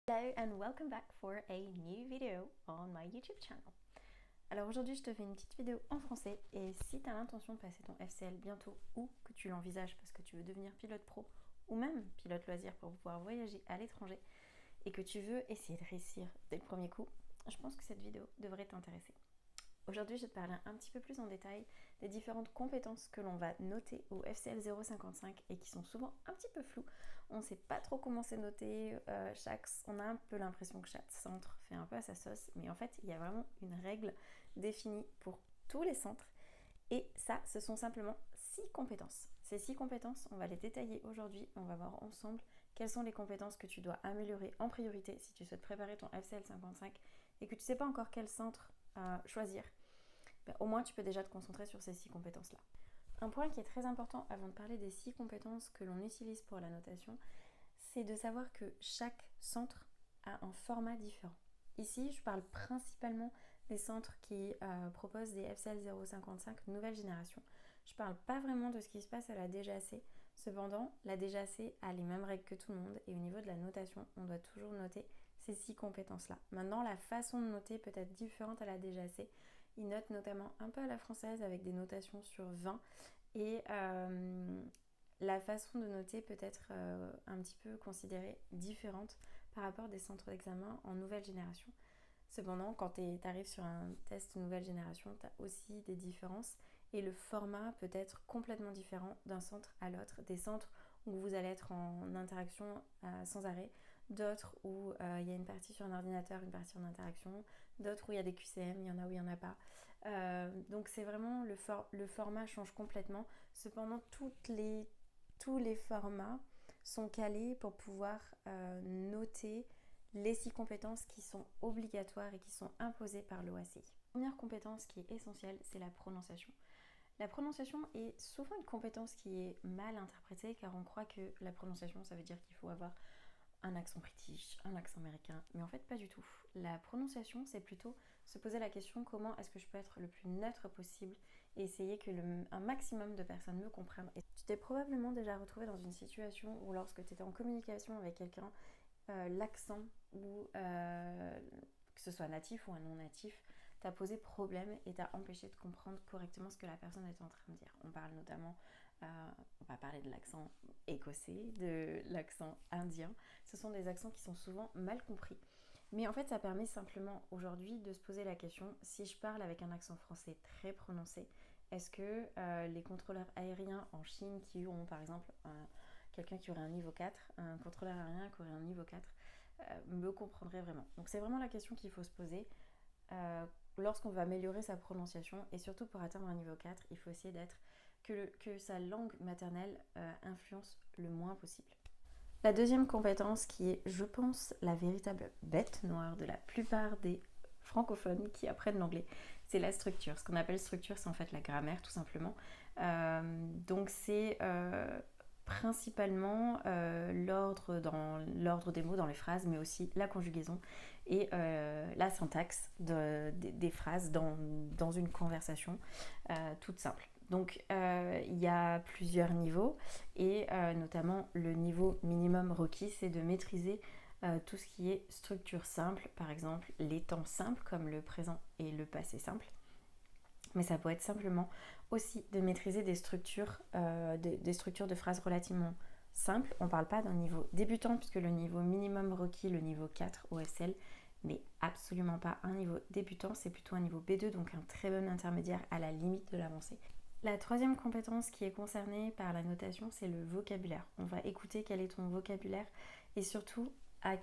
Hello and welcome back for a new video on my YouTube channel. Alors aujourd'hui je te fais une petite vidéo en français et si tu as l'intention de passer ton FCL bientôt ou que tu l'envisages parce que tu veux devenir pilote pro ou même pilote loisir pour pouvoir voyager à l'étranger et que tu veux essayer de réussir dès le premier coup, je pense que cette vidéo devrait t'intéresser. Aujourd'hui, je vais te parler un petit peu plus en détail des différentes compétences que l'on va noter au FCL 055 et qui sont souvent un petit peu floues. On ne sait pas trop comment c'est noté, on a un peu l'impression que chaque centre fait un peu à sa sauce, mais en fait, il y a vraiment une règle définie pour tous les centres. Et ça, ce sont simplement 6 compétences. Ces 6 compétences, on va les détailler aujourd'hui. On va voir ensemble quelles sont les compétences que tu dois améliorer en priorité si tu souhaites préparer ton FCL 55 et que tu ne sais pas encore quel centre choisir. Au moins tu peux déjà te concentrer sur ces 6 compétences-là. Un point qui est très important avant de parler des 6 compétences que l'on utilise pour la notation, c'est de savoir que chaque centre a un format différent. Ici, je parle principalement des centres qui proposent des FCL 055 nouvelle génération. Je parle pas vraiment de ce qui se passe à la DGAC. Cependant, la DGAC a les mêmes règles que tout le monde et au niveau de la notation, on doit toujours noter ces 6 compétences-là. Maintenant, la façon de noter peut être différente à la DGAC. Ils notent notamment un peu à la française avec des notations sur 20 et la façon de noter peut être un petit peu considérée différente par rapport à des centres d'examen en nouvelle génération. Cependant, quand tu arrives sur un test nouvelle génération, tu as aussi des différences et le format peut être complètement différent d'un centre à l'autre. Des centres où vous allez être en interaction sans arrêt, d'autres où il y a une partie sur un ordinateur, une partie en interaction, d'autres où il y a des QCM, il y en a où il n'y en a pas. Donc c'est vraiment le format change complètement. Cependant, tous les formats sont calés pour pouvoir noter les 6 compétences qui sont obligatoires et qui sont imposées par l'OACI. La première compétence qui est essentielle, c'est la prononciation. La prononciation est souvent une compétence qui est mal interprétée car on croit que la prononciation, ça veut dire qu'il faut avoir un accent british, un accent américain, mais en fait pas du tout. La prononciation, c'est plutôt se poser la question comment est-ce que je peux être le plus neutre possible et essayer que un maximum de personnes me comprennent. Et tu t'es probablement déjà retrouvé dans une situation où lorsque tu étais en communication avec quelqu'un, l'accent ou que ce soit natif ou un non natif t'a posé problème et t'a empêché de comprendre correctement ce que la personne était en train de dire. On parle notamment, on va parler de l'accent écossais, de l'accent indien. Ce sont des accents qui sont souvent mal compris. Mais en fait, ça permet simplement aujourd'hui de se poser la question, si je parle avec un accent français très prononcé, est-ce que les contrôleurs aériens en Chine qui ont par exemple quelqu'un qui aurait un niveau 4, un contrôleur aérien qui aurait un niveau 4, me comprendrait vraiment. Donc c'est vraiment la question qu'il faut se poser. Lorsqu'on veut améliorer sa prononciation et surtout pour atteindre un niveau 4, il faut essayer d'être que sa langue maternelle influence le moins possible. La deuxième compétence qui est, je pense, la véritable bête noire de la plupart des francophones qui apprennent l'anglais, c'est la structure. Ce qu'on appelle structure, c'est en fait la grammaire tout simplement. Donc c'est principalement l'ordre des mots dans les phrases, mais aussi la conjugaison et la syntaxe des phrases dans une conversation toute simple. Donc il y a plusieurs niveaux et notamment le niveau minimum requis, c'est de maîtriser tout ce qui est structure simple, par exemple les temps simples comme le présent et le passé simple. Mais ça peut être simplement aussi de maîtriser des structures de phrases relativement simples. On ne parle pas d'un niveau débutant puisque le niveau minimum requis, le niveau 4 au FCL, n'est absolument pas un niveau débutant, c'est plutôt un niveau B2, donc un très bon intermédiaire à la limite de l'avancée. La troisième compétence qui est concernée par la notation, c'est le vocabulaire. On va écouter quel est ton vocabulaire et surtout à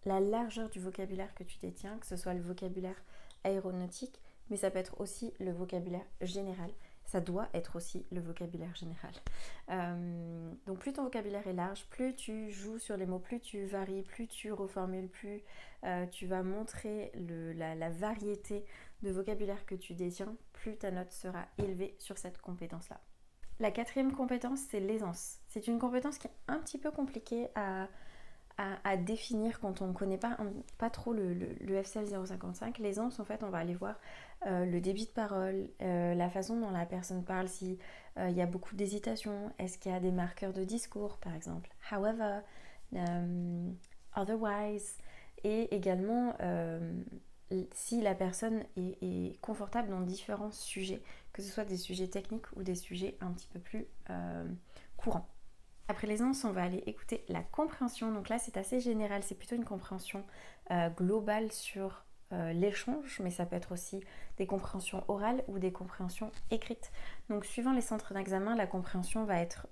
la largeur du vocabulaire que tu détiens, que ce soit le vocabulaire aéronautique, mais ça peut être aussi le vocabulaire général. Ça doit être aussi le vocabulaire général. Donc plus ton vocabulaire est large, plus tu joues sur les mots, plus tu varies, plus tu reformules, plus tu vas montrer la variété de vocabulaire que tu détiens, plus ta note sera élevée sur cette compétence-là. La quatrième compétence, c'est l'aisance. C'est une compétence qui est un petit peu compliquée à définir quand on ne connaît pas trop le FCL 055. L'aisance, en fait, on va aller voir le débit de parole, la façon dont la personne parle, si il y a beaucoup d'hésitation, est-ce qu'il y a des marqueurs de discours, par exemple. However, otherwise, et également si la personne est confortable dans différents sujets, que ce soit des sujets techniques ou des sujets un petit peu plus courants. Après l'aisance, on va aller écouter la compréhension. Donc là, c'est assez général, c'est plutôt une compréhension globale sur l'échange, mais ça peut être aussi des compréhensions orales ou des compréhensions écrites. Donc suivant les centres d'examen, la compréhension va être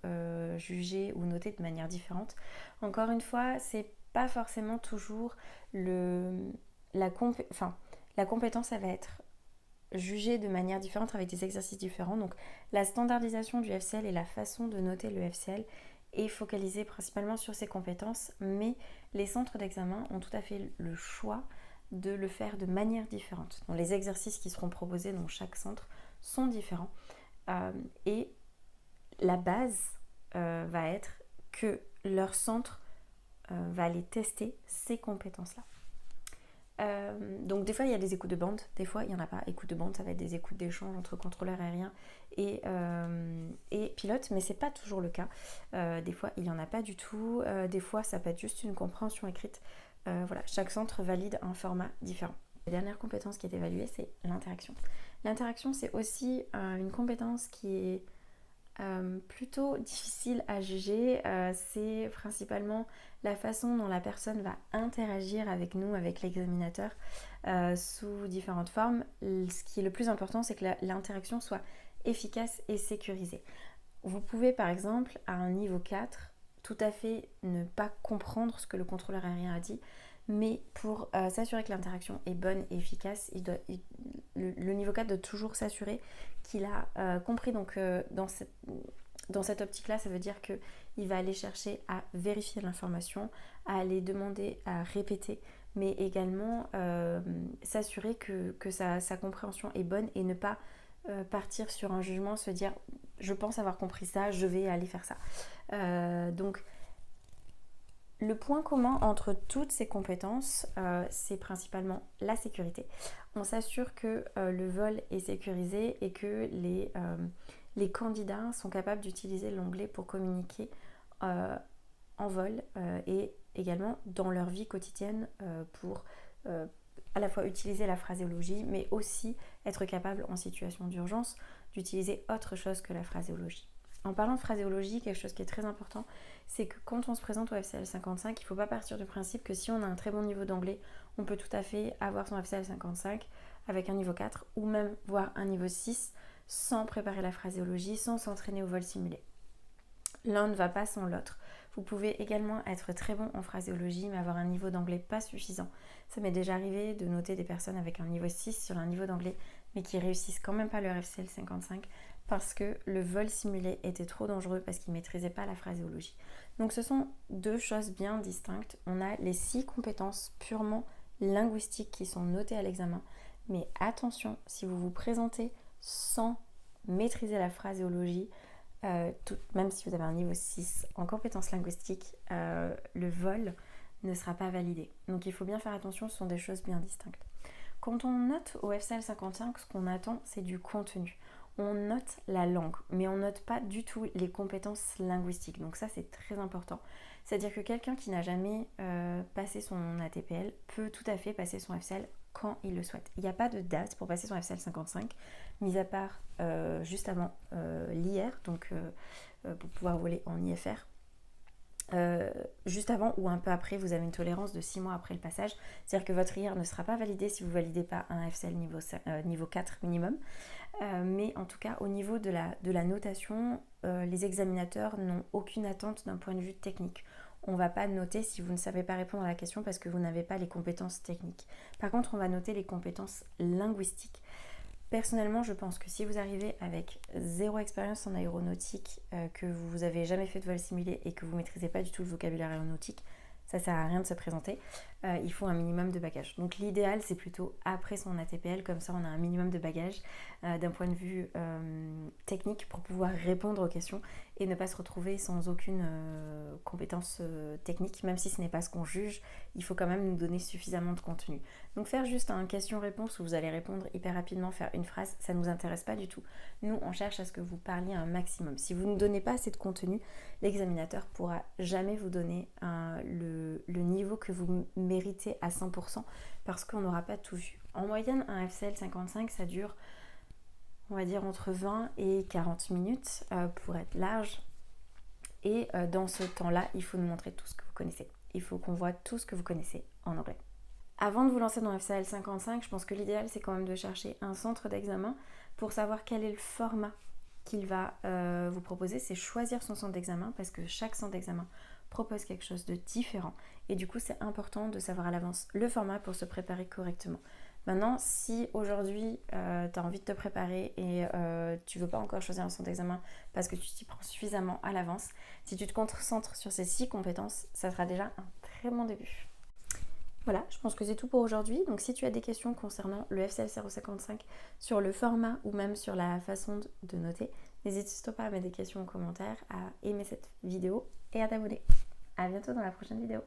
jugée ou notée de manière différente. Encore une fois, c'est pas forcément toujours la compétence, elle va être jugée de manière différente avec des exercices différents. Donc la standardisation du FCL et la façon de noter le FCL est focalisée principalement sur ces compétences, mais les centres d'examen ont tout à fait le choix de le faire de manière différente. Donc les exercices qui seront proposés dans chaque centre sont différents et la base va être que leur centre va aller tester ces compétences-là. Donc des fois il y a des écoutes de bande, des fois il n'y en a pas. Écoute de bande, ça va être des écoutes d'échange entre contrôleurs aériens et pilotes, mais c'est pas toujours le cas. Des fois il n'y en a pas du tout, des fois ça peut être juste une compréhension écrite. Voilà, chaque centre valide un format différent. La dernière compétence qui est évaluée, c'est l'interaction. L'interaction, c'est aussi une compétence qui est plutôt difficile à juger. C'est principalement la façon dont la personne va interagir avec nous, avec l'examinateur, sous différentes formes. Ce qui est le plus important, c'est que l'interaction soit efficace et sécurisée. Vous pouvez par exemple, à un niveau 4, tout à fait ne pas comprendre ce que le contrôleur aérien a dit, mais pour s'assurer que l'interaction est bonne et efficace, le niveau 4 doit toujours s'assurer qu'il a compris. Donc dans cette optique-là, ça veut dire qu'il va aller chercher à vérifier l'information, à aller demander à répéter, mais également s'assurer que sa compréhension est bonne et ne pas partir sur un jugement, se dire je pense avoir compris ça, je vais aller faire ça. Donc le point commun entre toutes ces compétences, c'est principalement la sécurité. On s'assure que le vol est sécurisé et que les candidats sont capables d'utiliser l'onglet pour communiquer en vol et également dans leur vie quotidienne pour à la fois utiliser la phraséologie, mais aussi être capable en situation d'urgence d'utiliser autre chose que la phraséologie. En parlant de phraséologie, quelque chose qui est très important, c'est que quand on se présente au FCL 55, il ne faut pas partir du principe que si on a un très bon niveau d'anglais, on peut tout à fait avoir son FCL 55 avec un niveau 4 ou même voire un niveau 6 sans préparer la phraséologie, sans s'entraîner au vol simulé. L'un ne va pas sans l'autre. Vous pouvez également être très bon en phraséologie mais avoir un niveau d'anglais pas suffisant. Ça m'est déjà arrivé de noter des personnes avec un niveau 6 sur un niveau d'anglais mais qui réussissent quand même pas leur FCL 55 parce que le vol simulé était trop dangereux parce qu'ils ne maîtrisaient pas la phraséologie. Donc ce sont deux choses bien distinctes. On a les 6 compétences purement linguistiques qui sont notées à l'examen. Mais attention, si vous vous présentez sans maîtriser la phraséologie, même si vous avez un niveau 6 en compétences linguistiques, le vol ne sera pas validé. Donc il faut bien faire attention, ce sont des choses bien distinctes. Quand on note au FCL 55, ce qu'on attend, c'est du contenu. On note la langue, mais on note pas du tout les compétences linguistiques. Donc ça, c'est très important. C'est-à-dire que quelqu'un qui n'a jamais passé son ATPL peut tout à fait passer son FCL quand il le souhaite. Il n'y a pas de date pour passer son FCL 55, mis à part juste avant l'IR, donc pour pouvoir voler en IFR. Juste avant ou un peu après, vous avez une tolérance de 6 mois après le passage. C'est-à-dire que votre IR ne sera pas validé si vous ne validez pas un FCL niveau 4 minimum. Mais en tout cas, au niveau de la notation, les examinateurs n'ont aucune attente d'un point de vue technique. On ne va pas noter si vous ne savez pas répondre à la question parce que vous n'avez pas les compétences techniques. Par contre, on va noter les compétences linguistiques. Personnellement, je pense que si vous arrivez avec 0 expérience en aéronautique, que vous n'avez jamais fait de vol simulé et que vous ne maîtrisez pas du tout le vocabulaire aéronautique, ça sert à rien de se présenter. Il faut un minimum de bagages. Donc l'idéal, c'est plutôt après son ATPL, comme ça on a un minimum de bagages d'un point de vue technique pour pouvoir répondre aux questions et ne pas se retrouver sans aucune compétence technique, même si ce n'est pas ce qu'on juge, il faut quand même nous donner suffisamment de contenu. Donc faire juste un question-réponse où vous allez répondre hyper rapidement, faire une phrase, ça ne nous intéresse pas du tout. Nous, on cherche à ce que vous parliez un maximum. Si vous ne donnez pas assez de contenu, l'examinateur pourra jamais vous donner le niveau que vous méritez à 100% parce qu'on n'aura pas tout vu. En moyenne, un FCL 55, ça dure, on va dire, entre 20 et 40 minutes pour être large. Et dans ce temps-là, il faut nous montrer tout ce que vous connaissez. Il faut qu'on voit tout ce que vous connaissez en anglais. Avant de vous lancer dans FCL 55, je pense que l'idéal, c'est quand même de chercher un centre d'examen pour savoir quel est le format qu'il va vous proposer. C'est choisir son centre d'examen parce que chaque centre d'examen propose quelque chose de différent. Et du coup, c'est important de savoir à l'avance le format pour se préparer correctement. Maintenant, si aujourd'hui, tu as envie de te préparer et tu ne veux pas encore choisir un centre d'examen parce que tu t'y prends suffisamment à l'avance, si tu te concentres sur ces 6 compétences, ça sera déjà un très bon début. Voilà, je pense que c'est tout pour aujourd'hui. Donc si tu as des questions concernant le FCL 055 sur le format ou même sur la façon de noter, n'hésite surtout pas à mettre des questions en commentaire, à aimer cette vidéo et à t'abonner. À bientôt dans la prochaine vidéo.